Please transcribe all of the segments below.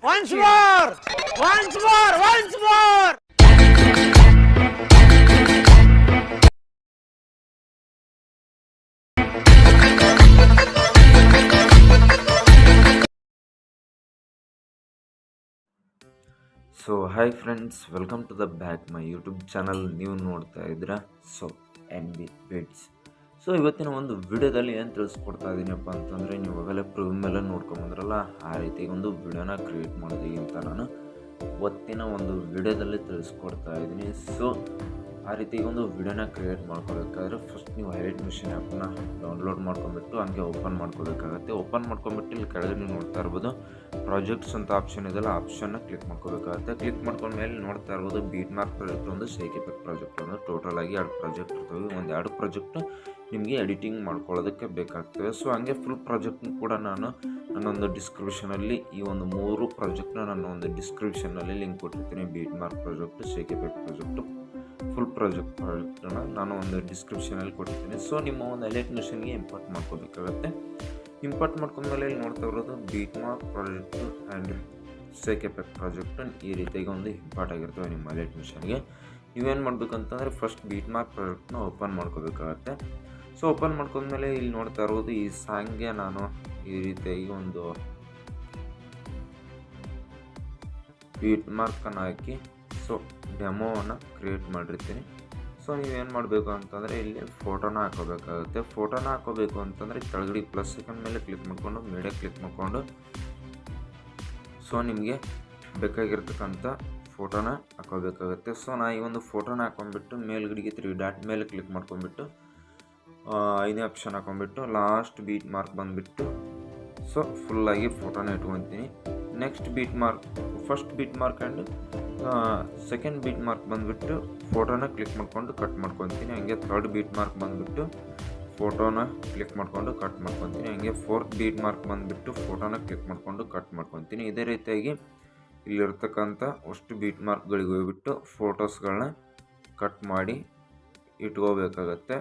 Once more! Once more! Once more! So hi friends, welcome to the back my YouTube channel. ನೀವು ನೋಡ್ತಾ ಇದ್ದೀರಾ BEATZ. So ಇವತ್ತಿನ ಒಂದು ವಿಡಿಯೋದಲ್ಲಿ ಏನು ತಿಳಿಸ್ಕೊಡ್ತಾ ಇದ್ದೀನಪ್ಪ ಅಂತಂದರೆ, ನೀವು ಇವಾಗಲೇ ಮೇಲೆ ನೋಡ್ಕೊಂಬಂದ್ರಲ್ಲ, ಆ ರೀತಿ ಒಂದು ವಿಡಿಯೋನ ಕ್ರಿಯೇಟ್ ಮಾಡೋದಕ್ಕಿಂತ ನಾನು ಇವತ್ತಿನ ಒಂದು ವಿಡಿಯೋದಲ್ಲಿ ತಿಳಿಸ್ಕೊಡ್ತಾ ಇದ್ದೀನಿ. ಸೊ ಆ ರೀತಿ ಒಂದು ವಿಡಿಯೋನ ಕ್ರಿಯೇಟ್ ಮಾಡ್ಕೋಬೇಕಾದ್ರೆ ಫಸ್ಟ್ ನೀವು IMAJES ಆ್ಯಪ್ನ ಡೌನ್ಲೋಡ್ ಮಾಡ್ಕೊಂಬಿಟ್ಟು ಹಂಗೆ ಓಪನ್ ಮಾಡ್ಕೋಬೇಕಾಗತ್ತೆ. ಓಪನ್ ಮಾಡ್ಕೊಂಬಿಟ್ಟು ಇಲ್ಲಿ ಕೆಳಗೆ ನೀವು ನೋಡ್ತಾ ಇರ್ಬೋದು ಪ್ರಾಜೆಕ್ಟ್ಸ್ ಅಂತ ಆಪ್ಷನ್ ಇದೆಲ್ಲ, ಆಪ್ಷನ್ನ ಕ್ಲಿಕ್ ಮಾಡ್ಕೋಬೇಕಾಗುತ್ತೆ. ಕ್ಲಿಕ್ ಮಾಡ್ಕೊಂಡ್ಮೇಲೆ ನೋಡ್ತಾ ಇರ್ಬೋದು BEATZ ಪ್ರಾಜೆಕ್ಟ್ ಒಂದು, shakeeffect ಪ್ರಾಜೆಕ್ಟ್ ಒಂದು, ಟೋಟಲ್ ಆಗಿ 2 ಪ್ರಾಜೆಕ್ಟ್ ಇರ್ತವೆ. ಒಂದು 2 ಪ್ರಾಜೆಕ್ಟ್ ನಿಮಗೆ ಎಡಿಟಿಂಗ್ ಮಾಡ್ಕೊಳ್ಳೋದಕ್ಕೆ ಬೇಕಾಗ್ತವೆ. ಸೊ ಹಂಗೆ ಫುಲ್ ಪ್ರಾಜೆಕ್ಟ್ನ ಕೂಡ ನಾನು ನನ್ನೊಂದು ಡಿಸ್ಕ್ರಿಪ್ಷನಲ್ಲಿ ಈ ಒಂದು 3 ಪ್ರಾಜೆಕ್ಟ್ನ ನನ್ನ ಒಂದು ಡಿಸ್ಕ್ರಿಪ್ಷನಲ್ಲಿ ಲಿಂಕ್ ಕೊಟ್ಟಿರ್ತೀನಿ. BEATZ project, shakeeffect project, full ಪ್ರಾಜೆಕ್ಟನ್ನು ನಾನು ಒಂದು ಡಿಸ್ಕ್ರಿಪ್ಷನಲ್ಲಿ ಕೊಟ್ಟಿರ್ತೀನಿ. ಸೊ ನಿಮ್ಮ ಒಂದು IMAJESಗೆ ಇಂಪೋರ್ಟ್ ಮಾಡ್ಕೋಬೇಕಾಗತ್ತೆ. ಇಂಪೋರ್ಟ್ ಮಾಡ್ಕೊಂಡ್ಮೇಲೆ ಇಲ್ಲಿ ನೋಡ್ತಾ ಇರೋದು BEATZ project and shakeeffect project ಈ ರೀತಿಯಾಗಿ ಒಂದು ಇಂಪೋರ್ಟ್ ಆಗಿರ್ತವೆ ನಿಮ್ಮ IMAJESಗೆ. ನೀವೇನು ಮಾಡಬೇಕಂತಂದರೆ ಫಸ್ಟ್ BEATZ ಪ್ರಾಜೆಕ್ಟ್ನ ಓಪನ್ ಮಾಡ್ಕೋಬೇಕಾಗತ್ತೆ. ಸೊ ಓಪನ್ ಮಾಡ್ಕೊಂಡ್ಮೇಲೆ ಇಲ್ಲಿ ನೋಡ್ತಾ ಇರೋದು ಈ ಸಾಂಗ್ಗೆ ನಾನು ಈ ರೀತಿಯಾಗಿ ಒಂದು BEATZ ಹಾಕಿ ಸೊ ಡೆಮೋವನ್ನು ಕ್ರಿಯೇಟ್ ಮಾಡಿರ್ತೀನಿ. ಸೊ ನೀವೇನು ಮಾಡಬೇಕು ಅಂತಂದರೆ ಇಲ್ಲಿ ಫೋಟೋನ ಹಾಕೋಬೇಕಾಗುತ್ತೆ. ಫೋಟೋನ ಹಾಕೋಬೇಕು ಅಂತಂದರೆ ಕೆಳಗಡೆ ಪ್ಲಸ್ ಐಕಾನ್ ಮೇಲೆ ಕ್ಲಿಕ್ ಮಾಡಿಕೊಂಡು ಮೀಡಿಯಾ ಕ್ಲಿಕ್ ಮಾಡಿಕೊಂಡು ಸೊ ನಿಮಗೆ ಬೇಕಾಗಿರ್ತಕ್ಕಂಥ ಫೋಟೋನ ಹಾಕೋಬೇಕಾಗುತ್ತೆ. ಸೊ ನಾ ಈ ಒಂದು ಫೋಟೋನ ಹಾಕೊಂಡ್ಬಿಟ್ಟು ಮೇಲ್ಗಡೆಗೆ 3 ಡಾಟ್ ಮೇಲೆ ಕ್ಲಿಕ್ ಮಾಡ್ಕೊಂಡ್ಬಿಟ್ಟು 5ನೇ ಆಪ್ಷನ್ ಹಾಕೊಂಡ್ಬಿಟ್ಟು ಲಾಸ್ಟ್ BEATZ ಬಂದುಬಿಟ್ಟು ಸೊ ಫುಲ್ಲಾಗಿ ಫೋಟೋನ ಇಟ್ಕೊತೀನಿ. Next first BEATZ and second BEATZ ಬಂದುಬಿಟ್ಟು ಫೋಟೋನ ಕ್ಲಿಕ್ ಮಾಡ್ಕೊಂಡು ಕಟ್ ಮಾಡ್ಕೊತೀನಿ. ಹಂಗೆ ಥರ್ಡ್ BEATZ ಬಂದುಬಿಟ್ಟು ಫೋಟೋನ ಕ್ಲಿಕ್ ಮಾಡ್ಕೊಂಡು ಕಟ್ ಮಾಡ್ಕೊತೀನಿ. ಹಂಗೆ ಫೋರ್ತ್ BEATZ ಬಂದುಬಿಟ್ಟು ಫೋಟೋನ ಕ್ಲಿಕ್ ಮಾಡ್ಕೊಂಡು ಕಟ್ ಮಾಡ್ಕೊತೀನಿ. ಇದೇ ರೀತಿಯಾಗಿ ಇಲ್ಲಿರ್ತಕ್ಕಂಥ ಅಷ್ಟು BEATZಗಳಿಗೆ ಹೋಗ್ಬಿಟ್ಟು ಫೋಟೋಸ್ಗಳನ್ನ ಕಟ್ ಮಾಡಿ ಇಟ್ಕೋಬೇಕಾಗತ್ತೆ.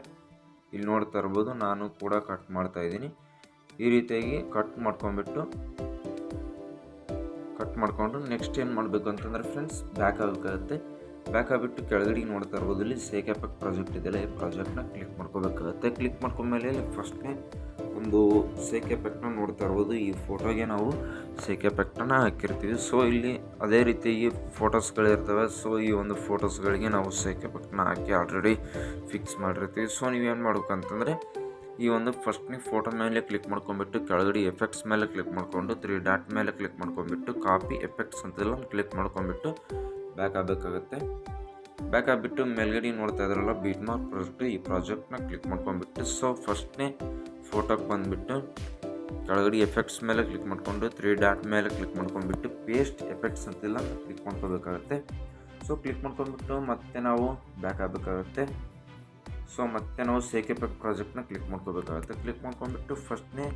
ಇಲ್ಲಿ ನೋಡ್ತಾ ಇರ್ಬೋದು ನಾನು ಕೂಡ ಕಟ್ ಮಾಡ್ತಾಯಿದ್ದೀನಿ. ಈ ರೀತಿಯಾಗಿ ಕಟ್ ಮಾಡ್ಕೊಂಡು ನೆಕ್ಸ್ಟ್ ಏನು ಮಾಡಬೇಕು ಅಂತಂದರೆ ಫ್ರೆಂಡ್ಸ್ ಬ್ಯಾಕ್ ಆಗಬೇಕಾಗುತ್ತೆ. ಬ್ಯಾಕ್ ಆಗಿಬಿಟ್ಟು ಕೆಳಗಡೆ ನೋಡ್ತಾ ಇರ್ಬೋದು ಇಲ್ಲಿ shakeeffect ಪ್ರಾಜೆಕ್ಟ್ ಇದೆಯಲ್ಲ, ಈ ಪ್ರಾಜೆಕ್ಟ್ನ ಕ್ಲಿಕ್ ಮಾಡ್ಕೋಬೇಕಾಗುತ್ತೆ. ಕ್ಲಿಕ್ ಮಾಡ್ಕೊಂಡ್ಮೇಲೆ ಫಸ್ಟ್ನೇ ಒಂದು shakeeffectನ ನೋಡ್ತಾ ಇರ್ಬೋದು. ಈ ಫೋಟೋಗೆ ನಾವು shakeeffectನ ಹಾಕಿರ್ತೀವಿ. ಸೊ ಇಲ್ಲಿ ಅದೇ ರೀತಿ ಈ ಫೋಟೋಸ್ಗಳಿರ್ತವೆ. ಸೊ ಈ ಒಂದು ಫೋಟೋಸ್ಗಳಿಗೆ ನಾವು shakeeffectನ ಹಾಕಿ ಆಲ್ರೆಡಿ ಫಿಕ್ಸ್ ಮಾಡಿರ್ತೀವಿ. ಸೊ ನೀವೇನು ಮಾಡ್ಬೇಕಂತಂದರೆ ಈ ಒಂದು ಫಸ್ಟ್ನೇ ಫೋಟೋ ಮೇಲೆ ಕ್ಲಿಕ್ ಮಾಡ್ಕೊಂಬಿಟ್ಟು ಕೆಳಗಡೆ ಎಫೆಕ್ಟ್ಸ್ ಮೇಲೆ ಕ್ಲಿಕ್ ಮಾಡಿಕೊಂಡು 3 ಡಾಟ್ ಮೇಲೆ ಕ್ಲಿಕ್ ಮಾಡ್ಕೊಂಬಿಟ್ಟು ಕಾಪಿ ಎಫೆಕ್ಟ್ಸ್ ಅಂತೆಲ್ಲ ಕ್ಲಿಕ್ ಮಾಡ್ಕೊಂಬಿಟ್ಟು ಬ್ಯಾಕ್ ಆಗಬೇಕಾಗುತ್ತೆ. ಬ್ಯಾಕ್ ಆಗಿಬಿಟ್ಟು ಮೇಲ್ಗಡೆ ನೋಡ್ತಾ ಇದ್ರಲ್ಲ BEATZ ಪ್ರಾಜೆಕ್ಟ್, ಈ ಪ್ರಾಜೆಕ್ಟ್ನ ಕ್ಲಿಕ್ ಮಾಡ್ಕೊಂಬಿಟ್ಟು ಸೊ ಫಸ್ಟ್ನೇ ಫೋಟೋಕ್ಕೆ ಬಂದುಬಿಟ್ಟು ಕೆಳಗಡೆ ಎಫೆಕ್ಟ್ಸ್ ಮೇಲೆ ಕ್ಲಿಕ್ ಮಾಡಿಕೊಂಡು 3 ಡಾಟ್ ಮೇಲೆ ಕ್ಲಿಕ್ ಮಾಡ್ಕೊಂಬಿಟ್ಟು ಪೇಸ್ಟ್ ಎಫೆಕ್ಟ್ಸ್ ಅಂತೆಲ್ಲ ಕ್ಲಿಕ್ ಮಾಡ್ಕೋಬೇಕಾಗುತ್ತೆ. ಸೊ ಕ್ಲಿಕ್ ಮಾಡ್ಕೊಂಬಿಟ್ಟು ಮತ್ತೆ ನಾವು ಬ್ಯಾಕ್ ಆಗಬೇಕಾಗುತ್ತೆ. ಸೊ ಮತ್ತೆ ನಾವು shakeeffect ಪ್ರಾಜೆಕ್ಟ್ನ ಕ್ಲಿಕ್ ಮಾಡ್ಕೋಬೇಕಾಗುತ್ತೆ. ಕ್ಲಿಕ್ ಮಾಡ್ಕೊಂಡ್ಬಿಟ್ಟು ಫಸ್ಟ್ನೇ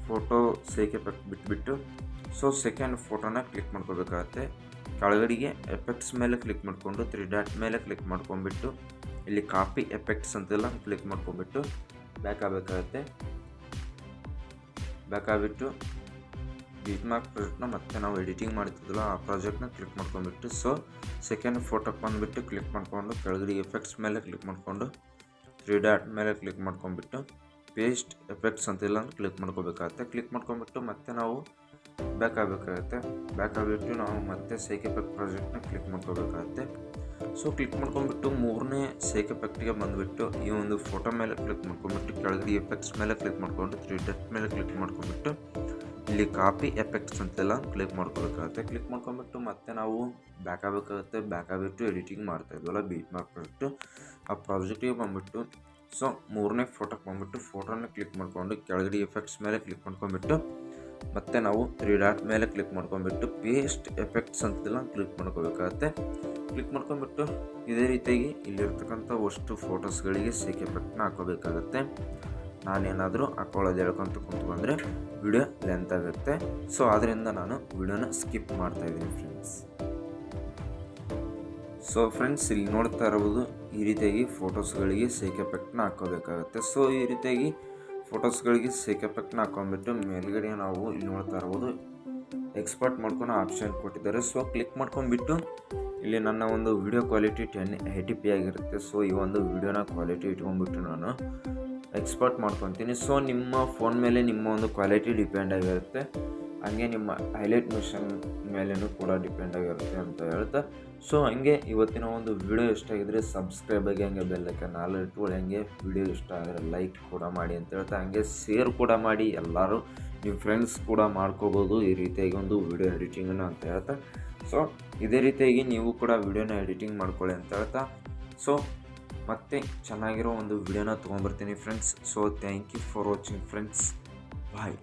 ಫೋಟೋ shakeeffect ಬಿಟ್ಬಿಟ್ಟು ಸೊ ಸೆಕೆಂಡ್ ಫೋಟೋನ ಕ್ಲಿಕ್ ಮಾಡ್ಕೋಬೇಕಾಗುತ್ತೆ. ಕೆಳಗಡೆಗೆ ಎಫೆಕ್ಟ್ಸ್ ಮೇಲೆ ಕ್ಲಿಕ್ ಮಾಡಿಕೊಂಡು 3 ಡಾಟ್ ಮೇಲೆ ಕ್ಲಿಕ್ ಮಾಡ್ಕೊಂಬಿಟ್ಟು ಇಲ್ಲಿ ಕಾಪಿ ಎಫೆಕ್ಟ್ಸ್ ಅಂತೆಲ್ಲ ಕ್ಲಿಕ್ ಮಾಡ್ಕೊಂಬಿಟ್ಟು ಬ್ಯಾಕ್ ಆಗಬೇಕಾಗುತ್ತೆ. ಬ್ಯಾಕ್ ಆಗಿಬಿಟ್ಟು BEATZ ಪ್ರಾಜೆಕ್ಟ್ನ ಮತ್ತೆ ನಾವು ಎಡಿಟಿಂಗ್ ಮಾಡ್ತಿದ್ವಲ್ಲ ಆ ಪ್ರಾಜೆಕ್ಟ್ನ ಕ್ಲಿಕ್ ಮಾಡ್ಕೊಂಬಿಟ್ಟು ಸೊ ಸೆಕೆಂಡ್ ಫೋಟೋಕ್ಕೆ ಬಂದುಬಿಟ್ಟು ಕ್ಲಿಕ್ ಮಾಡಿಕೊಂಡು ಕೆಳಗಡೆ ಎಫೆಕ್ಟ್ಸ್ ಮೇಲೆ ಕ್ಲಿಕ್ ಮಾಡಿಕೊಂಡು 3 ಡಾಟ್ ಮೇಲೆ ಕ್ಲಿಕ್ ಮಾಡ್ಕೊಂಬಿಟ್ಟು ಪೇಸ್ಟ್ ಎಫೆಕ್ಟ್ಸ್ ಅಂತೆಲ್ಲ ಕ್ಲಿಕ್ ಮಾಡ್ಕೋಬೇಕಾಗುತ್ತೆ. ಕ್ಲಿಕ್ ಮಾಡ್ಕೊಂಬಿಟ್ಟು ಮತ್ತೆ ನಾವು ಬ್ಯಾಕ್ ಆಗಬೇಕಾಗುತ್ತೆ. ಬ್ಯಾಕ್ ಆಗಿಬಿಟ್ಟು ನಾವು ಮತ್ತೆ shakeeffect ಪ್ರಾಜೆಕ್ಟ್ನ ಕ್ಲಿಕ್ ಮಾಡ್ಕೋಬೇಕಾಗುತ್ತೆ. ಸೊ ಕ್ಲಿಕ್ ಮಾಡ್ಕೊಂಬಿಟ್ಟು 3ನೇ shakeeffectಗೆ ಬಂದುಬಿಟ್ಟು ಈ ಒಂದು ಫೋಟೋ ಮೇಲೆ ಕ್ಲಿಕ್ ಮಾಡ್ಕೊಂಬಿಟ್ಟು ಕೆಳಗಡೆ ಎಫೆಕ್ಟ್ಸ್ ಮೇಲೆ ಕ್ಲಿಕ್ ಮಾಡಿಕೊಂಡು 3 ಡಾಟ್ ಮೇಲೆ ಕ್ಲಿಕ್ ಮಾಡ್ಕೊಂಬಿಟ್ಟು ಇಲ್ಲಿ ಕಾಪಿ ಎಫೆಕ್ಟ್ಸ್ ಅಂತೆಲ್ಲ ಕ್ಲಿಕ್ ಮಾಡ್ಕೋಬೇಕಾಗುತ್ತೆ. ಕ್ಲಿಕ್ ಮಾಡ್ಕೊಂಬಿಟ್ಟು ಮತ್ತೆ ನಾವು ಬ್ಯಾಕ್ ಆಗಬೇಕಾಗುತ್ತೆ. ಬ್ಯಾಕ್ ಆಗಿಬಿಟ್ಟು ಎಡಿಟಿಂಗ್ ಮಾಡ್ತಾಯಿದ್ವಲ್ಲ BEATZ ಪ್ರಾಜೆಕ್ಟು, ಆ ಪ್ರಾಜೆಕ್ಟಿಗೆ ಬಂದುಬಿಟ್ಟು ಸೊ 3ನೇ ಫೋಟೋಕ್ಕೆ ಬಂದುಬಿಟ್ಟು ಫೋಟೋನ ಕ್ಲಿಕ್ ಮಾಡಿಕೊಂಡು ಕೆಳಗಡೆ ಎಫೆಕ್ಟ್ಸ್ ಮೇಲೆ ಕ್ಲಿಕ್ ಮಾಡ್ಕೊಂಬಿಟ್ಟು ಮತ್ತೆ ನಾವು 3 ಡಾಟ್ ಮೇಲೆ ಕ್ಲಿಕ್ ಮಾಡ್ಕೊಂಬಿಟ್ಟು ಪೇಸ್ಟ್ ಎಫೆಕ್ಟ್ಸ್ ಅಂತೆಲ್ಲ ಕ್ಲಿಕ್ ಮಾಡ್ಕೋಬೇಕಾಗುತ್ತೆ. ಕ್ಲಿಕ್ ಮಾಡ್ಕೊಂಬಿಟ್ಟು ಇದೇ ರೀತಿಯಾಗಿ ಇಲ್ಲಿರ್ತಕ್ಕಂಥ ಅಷ್ಟು ಫೋಟೋಸ್ಗಳಿಗೆ shakeeffectನ ಹಾಕೋಬೇಕಾಗತ್ತೆ. ನಾನೇನಾದರೂ ಹಾಕೊಳ್ಳೋದು ಹೇಳ್ಕೊಂತ ಕುಂತು ಬಂದರೆ ವಿಡಿಯೋ ಲೆಂತ್ ಆಗುತ್ತೆ. ಸೊ ಆದ್ದರಿಂದ ನಾನು ವಿಡಿಯೋನ ಸ್ಕಿಪ್ ಮಾಡ್ತಾಯಿದ್ದೀನಿ ಫ್ರೆಂಡ್ಸ್. ಸೊ ಫ್ರೆಂಡ್ಸ್ ಇಲ್ಲಿ ನೋಡ್ತಾ ಇರ್ಬೋದು ಈ ರೀತಿಯಾಗಿ ಫೋಟೋಸ್ಗಳಿಗೆ shakeeffectನ ಹಾಕೋಬೇಕಾಗುತ್ತೆ. ಸೊ ಈ ರೀತಿಯಾಗಿ ಫೋಟೋಸ್ಗಳಿಗೆ shakeeffectನ ಹಾಕೊಂಡ್ಬಿಟ್ಟು ಮೇಲ್ಗಡೆ ನಾವು ಇಲ್ಲಿ ನೋಡ್ತಾ ಇರ್ಬೋದು ಎಕ್ಸ್ಪೋರ್ಟ್ ಮಾಡ್ಕೊಳೋ ಆಪ್ಷನ್ ಕೊಟ್ಟಿದ್ದಾರೆ. ಸೊ ಕ್ಲಿಕ್ ಮಾಡ್ಕೊಂಡ್ಬಿಟ್ಟು ಇಲ್ಲಿ ನನ್ನ ಒಂದು ವಿಡಿಯೋ ಕ್ವಾಲಿಟಿ 1080p ಆಗಿರುತ್ತೆ. ಸೊ ಈ ಒಂದು ವಿಡಿಯೋನ ಕ್ವಾಲಿಟಿ ಇಟ್ಕೊಂಡ್ಬಿಟ್ಟು ನಾನು ಎಕ್ಸ್ಪೋರ್ಟ್ ಮಾಡ್ಕೊತೀನಿ. ಸೊ ನಿಮ್ಮ ಫೋನ್ ಮೇಲೆ ನಿಮ್ಮ ಒಂದು ಕ್ವಾಲಿಟಿ ಡಿಪೆಂಡ್ ಆಗಿರುತ್ತೆ, ಹಂಗೆ ನಿಮ್ಮ ಹೈಲೈಟ್ ಮೋಷನ್ ಮೇಲೇನೂ ಕೂಡ ಡಿಪೆಂಡ್ ಆಗಿರುತ್ತೆ ಅಂತ ಹೇಳ್ತಾ, ಸೊ ಹಂಗೆ ಇವತ್ತಿನ ಒಂದು ವಿಡಿಯೋ ಇಷ್ಟ ಆಗಿದ್ರೆ ಸಬ್ಸ್ಕ್ರೈಬ್ ಆಗಿ ಹಂಗೆ ಬೆಲ್ಲೈಕನ್ ಆಲ್ ಇಟ್ಕೊಳ್ಳಿ. ಹಂಗೆ ವಿಡಿಯೋ ಇಷ್ಟ ಆಗಿದ್ರೆ ಲೈಕ್ ಕೂಡ ಮಾಡಿ ಅಂತ ಹೇಳ್ತಾ, ಹಂಗೆ ಶೇರ್ ಕೂಡ ಮಾಡಿ. ಎಲ್ಲರೂ ನಿಮ್ಮ ಫ್ರೆಂಡ್ಸ್ ಕೂಡ ಮಾಡ್ಕೋಬೋದು ಈ ರೀತಿಯಾಗಿ ಒಂದು ವಿಡಿಯೋ ಎಡಿಟಿಂಗನ್ನು ಅಂತ ಹೇಳ್ತಾ. ಸೊ ಇದೇ ರೀತಿಯಾಗಿ ನೀವು ಕೂಡ ವಿಡಿಯೋನ ಎಡಿಟಿಂಗ್ ಮಾಡ್ಕೊಳ್ಳಿ ಅಂತ ಹೇಳ್ತಾ, ಸೊ ಮತ್ತೆ ಚೆನ್ನಾಗಿರೋ ಒಂದು ವಿಡಿಯೋನ ತೊಗೊಂಬರ್ತೀನಿ friends. So thank you for watching friends, bye.